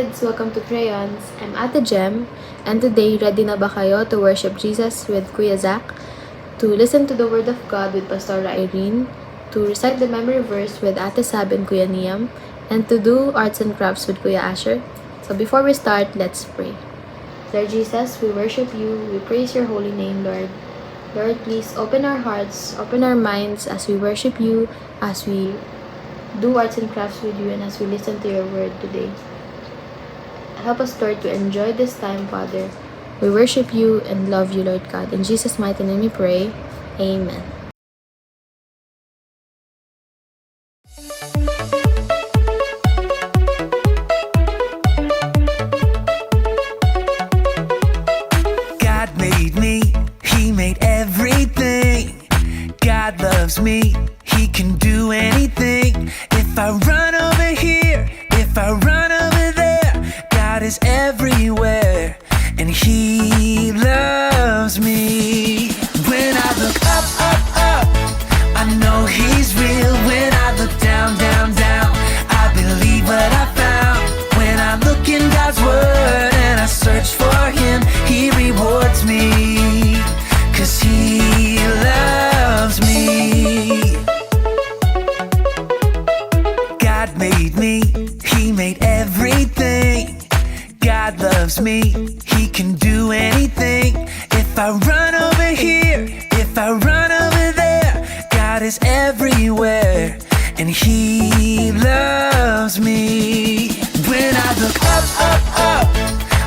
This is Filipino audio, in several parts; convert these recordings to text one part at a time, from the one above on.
kids! Welcome to Crayons. I'm Ate Jem, and today, ready na ba kayo to worship Jesus with Kuya Zach? To listen to the Word of God with Pastora Irene? To recite the memory verse with Ate Sab and Kuya Niam? And to do arts and crafts with Kuya Asher? So before we start, let's pray. Lord Jesus, we worship you. We praise your holy name, Lord. Lord, please open our hearts, open our minds as we worship you, as we do arts and crafts with you, and as we listen to your word today. Help us, Lord, to enjoy this time, Father. We worship you and love you, Lord God. In Jesus' mighty name we pray. Amen. God made me, He made everything. God loves me, He can do anything. If I run over here, if I run over there, God is everywhere, and He loves me. When I look up, up, up, I know He's real. When I look down, down, down, I believe what I found. When I look in God's Word and I search for Him, He rewards me, 'cause He loves me. God made me, He made everything. God loves me, He can do anything. If I run over here, if I run over there, God is everywhere, and He loves me. When I look up, up, up,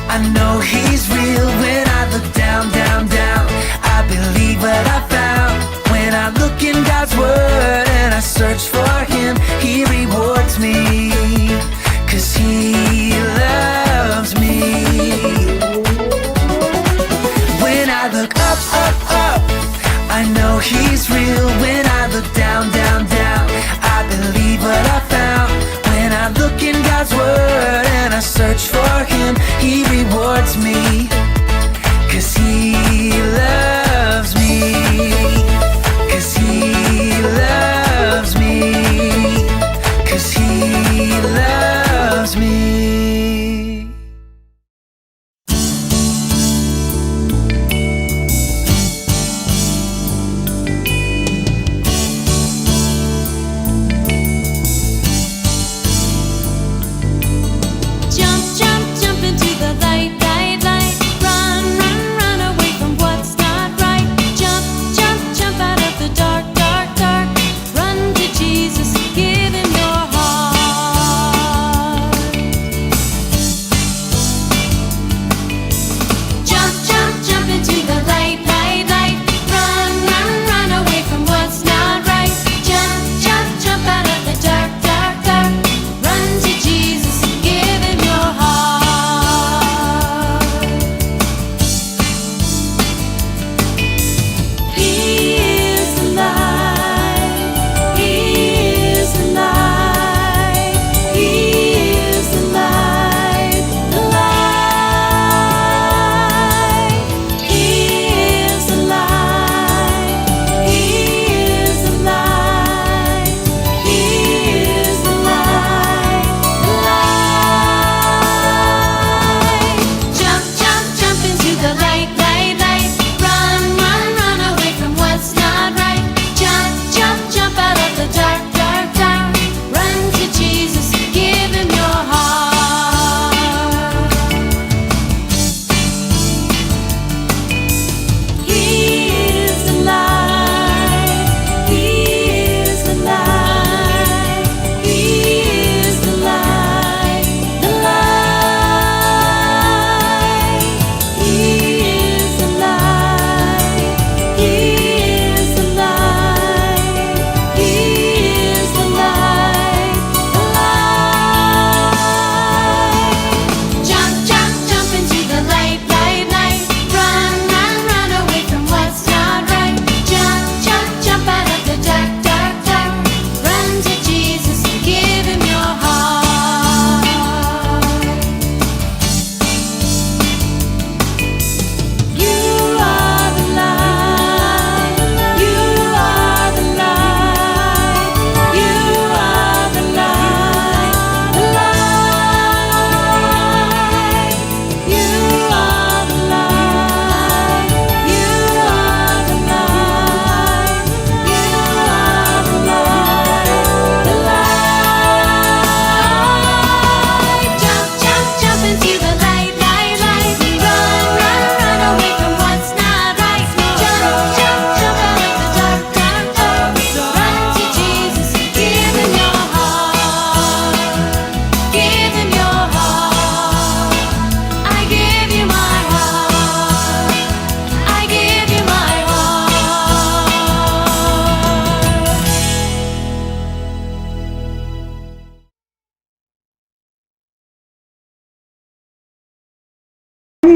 I know He's real. When I look down, down, down, I believe what I found. When I look in God's Word and I search for Him, He rewards me, 'cause He loves me. When I look up, up, up, I know He's real. When I look down, down, down, I believe what I found. When I look in God's Word and I search for Him, He rewards me, 'cause He loves me, 'cause He loves me, 'cause He loves me. Jump, jump, jump into the light, light, light. Run,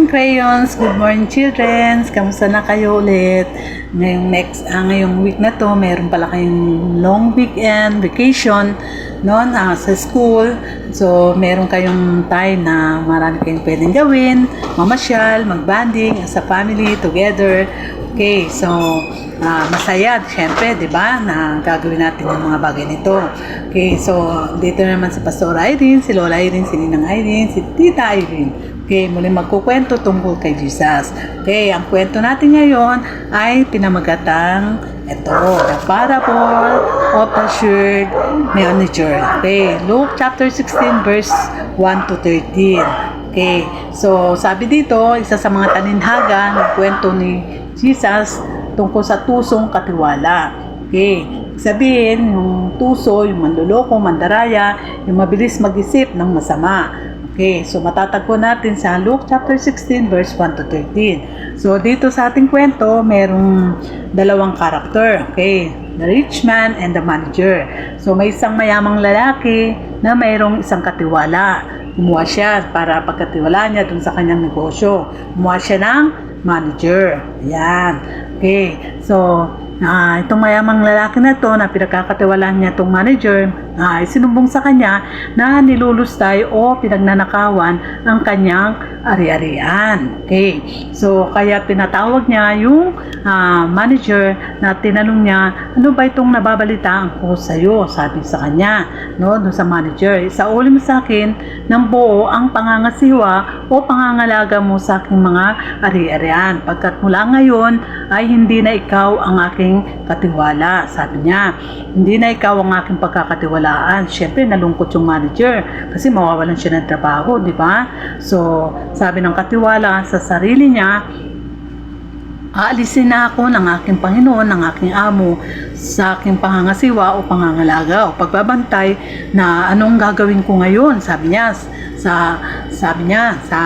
morning, crayons! Good morning, children! Kamusta na kayo ulit? Ngayong week na to, meron pala kayong long weekend, vacation, no, sa school. So, meron kayong time na marami kayong pwedeng gawin, mamasyal, magbanding as a family, together. Okay, so, masaya, syempre, di ba, na gagawin natin yung mga bagay nito. Okay, so, dito naman si Pastor Irene, si Lola Irene, si Ninang Irene, si Tita Irene. Okay, muli magkukwento tungkol kay Jesus. Okay, ang kwento natin ngayon ay pinamagatang ito, the parable of the shrewd manager. Okay, Luke chapter 16 verse 1 to 13. Okay, so sabi dito, isa sa mga taninhaga ng kwento ni Jesus tungkol sa tusong katiwala. Okay, sabihin, yung tuso, yung manloloko, mandaraya, yung mabilis mag-isip ng masama. Okay, so matatagpo natin sa Luke chapter 16 verse 1 to 13. So dito sa ating kwento, merong dalawang karakter. Okay, the rich man and the manager. So may isang mayamang lalaki na mayroong isang katiwala. Kumuha siya para pagkatiwala niya dun sa kanyang negosyo. Kumuha siya ng manager. Ayan. Okay, so itong mayamang lalaki na to na pinagkakatiwalaan niya itong manager ay sinumbong sa kanya na nilulustay o pinagnanakawan ang kanyang ari-arian. Okay, so kaya pinatawag niya yung manager na tinanong niya, ano ba itong nababalitaan ko sa iyo? Sabi sa kanya, no, doon sa manager, isauli mo sa akin ng buo ang pangangasiwa o pangangalaga mo sa aking mga ari-arian, pagkat mula ngayon ay hindi na ikaw ang aking katiwala. Sabi niya, hindi na ikaw ang aking pagkakatiwalaan. Siyempre, nalungkot yung manager kasi mawawalan siya ng trabaho, di ba? So, sabi ng katiwala sa sarili niya, aalisin na ako ng aking Panginoon, ng aking amo sa aking pangangasiwa o pangangalaga o pagbabantay na anong gagawin ko ngayon. Sabi niya sa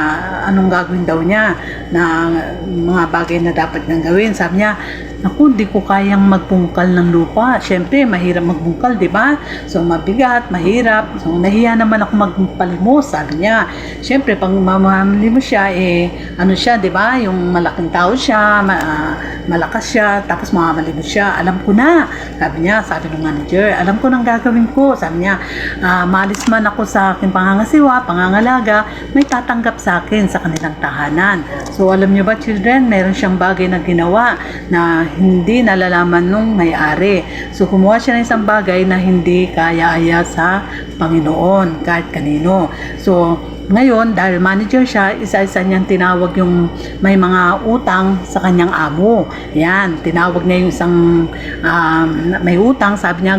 anong gagawin daw niya na mga bagay na dapat niyang gawin. Sabi niya, naku, di ko kayang magpungkal ng lupa. Siyempre, mahirap magbungkal, di ba? So, mabigat, mahirap. So, nahiya naman ako magpalimos, sabi niya. Siyempre, pag mamalimos siya, ano siya, di ba? Yung malaking tao siya, malakas siya, tapos mamalimos siya. Alam ko na, sabi niya, sabi ng manager, alam ko nang gagawin ko. Sabi niya, maalis man ako sa aking pangangasiwa, pangangalaga, may tatanggap sa akin sa kanilang tahanan. So, alam niyo ba, children, meron siyang bagay na ginawa na hindi nalalaman nung may-ari. So, kumuha siya ng isang bagay na hindi kaya-aya sa Panginoon, kahit kanino. So, ngayon, dahil manager siya, isa-isa niyang tinawag yung may mga utang sa kanyang amo. Yan, tinawag niya yung isang may utang. Sabi niya,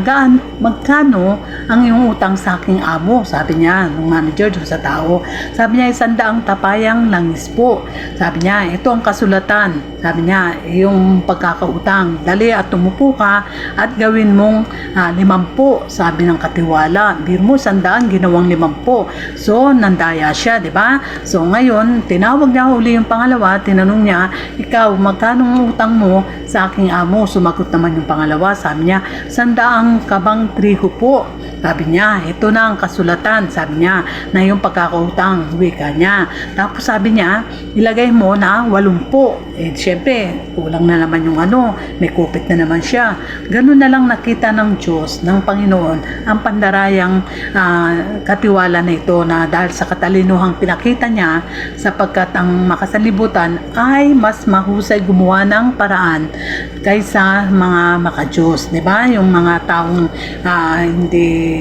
magkano ang yung utang sa aking amo? Sabi niya, ng manager doon sa tao. Sabi niya, 100 tapayang langis po. Sabi niya, ito ang kasulatan. Sabi niya, yung pagkakautang, dali at tumupo ka at gawin mong 50. Sabi ng katiwala, bir mo 100, ginawang 50. So, nandaya siya, di ba? So, ngayon, tinawag niya uli yung pangalawa, tinanong niya, ikaw, magkano ang utang mo sa aking amo? Sumagot naman yung pangalawa, sabi niya, 100 kabang triho po. Sabi niya, ito na ang kasulatan, sabi niya, na yung pagkakautang, wika niya. Tapos sabi niya, ilagay mo na 80. Siyempre, kulang na naman yung may kupit na naman siya. Ganun na lang nakita ng Diyos, ng Panginoon, ang pandarayang katiwala na ito na dahil sa katalinuhang pinakita niya, sapagkat ang makasalibutan ay mas mahusay gumawa ng paraan kaysa mga makadiyos. Diba? Yung mga taong hindi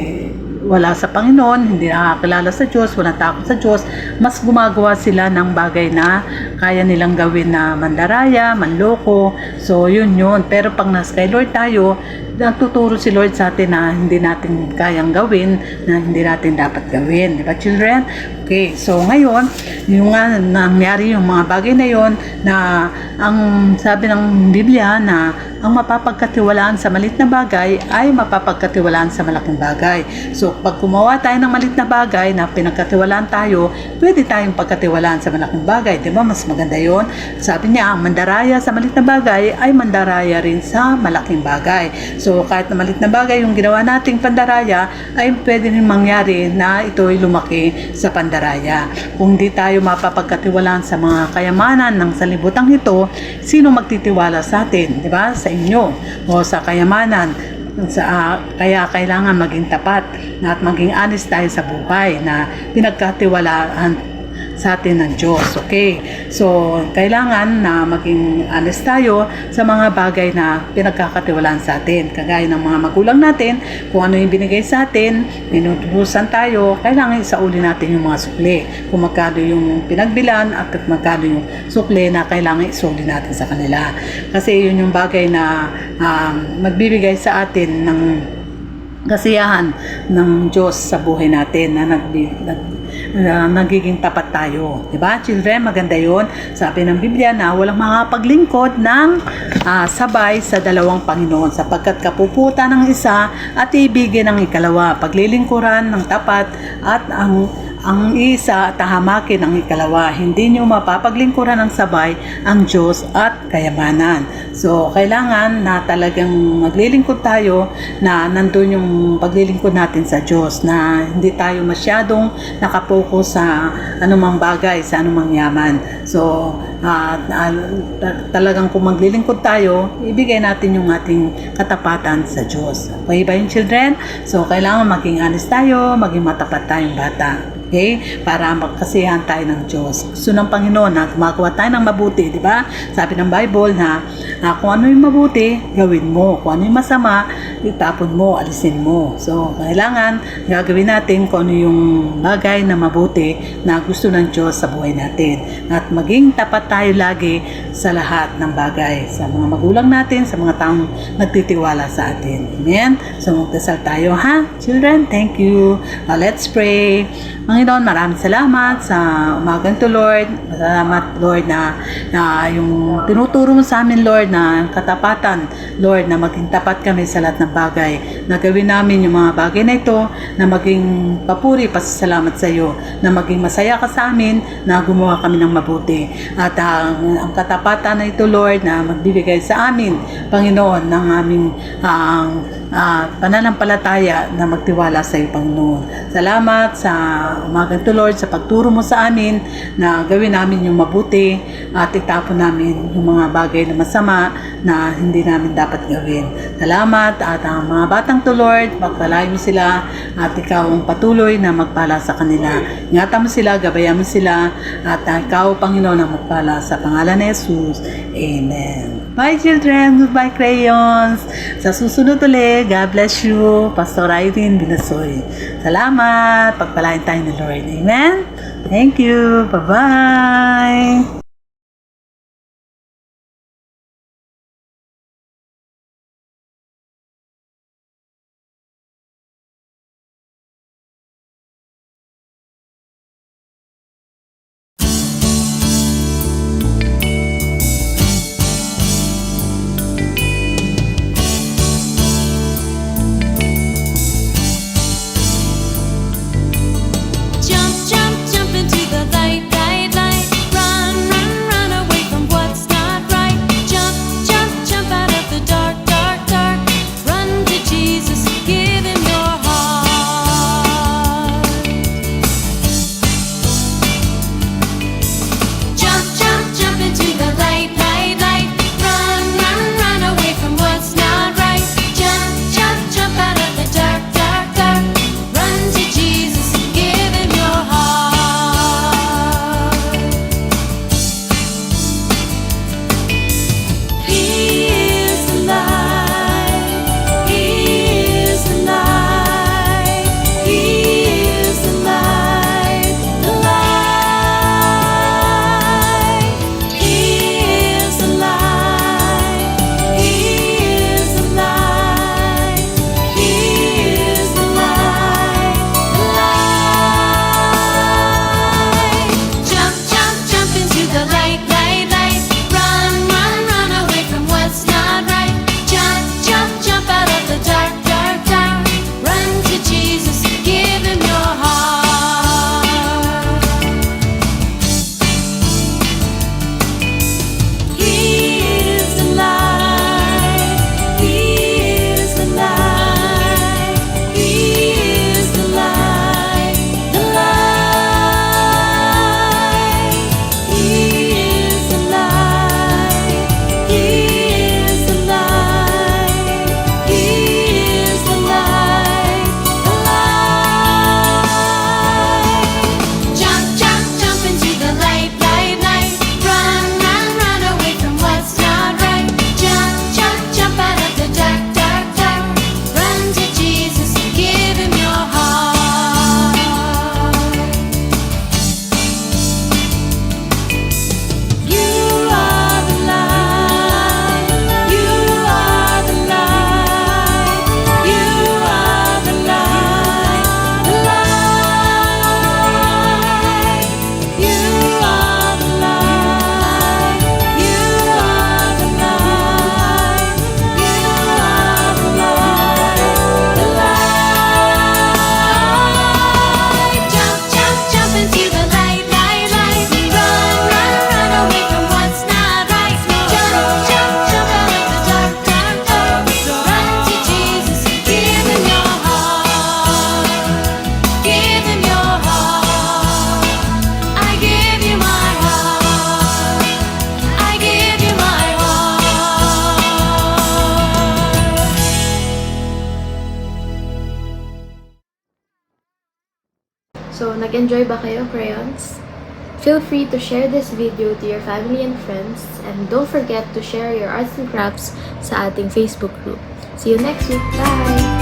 wala sa Panginoon, hindi nakakilala sa Diyos, walang takot sa Diyos, mas gumagawa sila ng bagay na kaya nilang gawin na mandaraya, manloko. So, yun. Pero pag nasa kay Lord tayo, nagtuturo si Lord sa atin na hindi natin kayang gawin, na hindi natin dapat gawin. Diba, children? Okay, so ngayon, yung nangyari yung mga bagay na yon na ang sabi ng Biblia na ang mapapagkatiwalaan sa maliit na bagay ay mapapagkatiwalaan sa malaking bagay. So, pag gumawa tayo ng maliit na bagay na pinagkatiwalaan tayo, pwede tayong pagkatiwalaan sa malaking bagay. Diba? Mas maganda yon. Sabi niya, ang mandaraya sa maliit na bagay ay mandaraya rin sa malaking bagay. So, So kahit na malit na bagay yung ginawa nating pandaraya, ay pwede rin mangyari na ito'y lumaki sa pandaraya. Kung di tayo mapapagkatiwalaan sa mga kayamanan ng sanlibutan ito, sino magtitiwala sa atin, di ba? Sa inyo o sa kayamanan. Kaya kailangan maging tapat at maging honest tayo sa buhay na pinagkatiwalaan sa atin ng Diyos. Okay? So, kailangan na maging honest tayo sa mga bagay na pinagkakatiwalaan sa atin. Kagaya ng mga magulang natin, kung ano yung binigay sa atin, tinutubusan tayo, kailangan isauli natin yung mga sukli. Kung magkano yung pinagbilan at magkano yung sukli na kailangan isauli natin sa kanila. Kasi yun yung bagay na magbibigay sa atin ng kasiyahan ng Diyos sa buhay natin na nagiging tapat tayo. Diba? Children, maganda yun. Sabi ng Biblia na walang makapaglingkod ng sabay sa dalawang Panginoon sapagkat kapuputan ng isa at ibigin ng ikalawa. Paglilingkuran ng tapat at ang isa tahamakin ang ikalawa. Hindi nyo mapapaglingkuran ng sabay ang Diyos at kayamanan. So, kailangan na talagang maglilingkod tayo na nandun yung paglilingkod natin sa Diyos na hindi tayo masyadong nakapokus sa anumang bagay, sa anumang yaman. So, talagang kung maglilingkod tayo, ibigay natin yung ating katapatan sa Diyos. Okay ba yung children? So, kailangan maging honest tayo, maging matapat tayong bata. Okay? Para magkasiyahan tayo ng Diyos. Gusto ng Panginoon na gumagawa tayo ng mabuti, di ba? Sabi ng Bible na kung ano yung mabuti, gawin mo. Kung ano yung masama, itapon mo, alisin mo. So, kailangan gagawin natin kung ano yung bagay na mabuti na gusto ng Diyos sa buhay natin. At maging tapat tayo lagi sa lahat ng bagay. Sa mga magulang natin, sa mga taong nagtitiwala sa atin. Amen? So, magdasal tayo, ha? Children, thank you. Let's pray. Panginoon, maraming salamat sa umagang to, Lord. Salamat, Lord, na yung tinuturo mo sa amin, Lord, na katapatan, Lord, na maging tapat kami sa lahat ng bagay. Na gawin namin yung mga bagay na ito, na maging papuri, pasasalamat sa iyo, na maging masaya ka sa amin, na gumawa kami ng mabuti. At ang katapatan na ito, Lord, na magbibigay sa amin, Panginoon, ng aming pananampalataya na magtiwala sa iyo, Panginoon. Salamat sa umagang to, Lord, sa pagturo mo sa amin na gawin namin yung mabuti at itapon namin yung mga bagay na masama na hindi namin dapat gawin. Salamat at ang mga batang to, Lord, magpalayo mo sila at ikaw ang patuloy na magpala sa kanila. Ingatan mo sila, gabayan mo sila at ikaw, Panginoon, ang magpala sa pangalan ni Jesus. Amen. Bye, children. Goodbye, crayons. Sa susunod ulit, God bless you. Pastor Irene Binasoy. Salamat. Pagpalain tayo ni Lord. Amen. Thank you. Bye-bye. Jump, jump, jump into the light, light, light. Run, run. So, nag-enjoy ba kayo, crayons? Feel free to share this video to your family and friends, and don't forget to share your arts and crafts sa ating Facebook group. See you next week. Bye!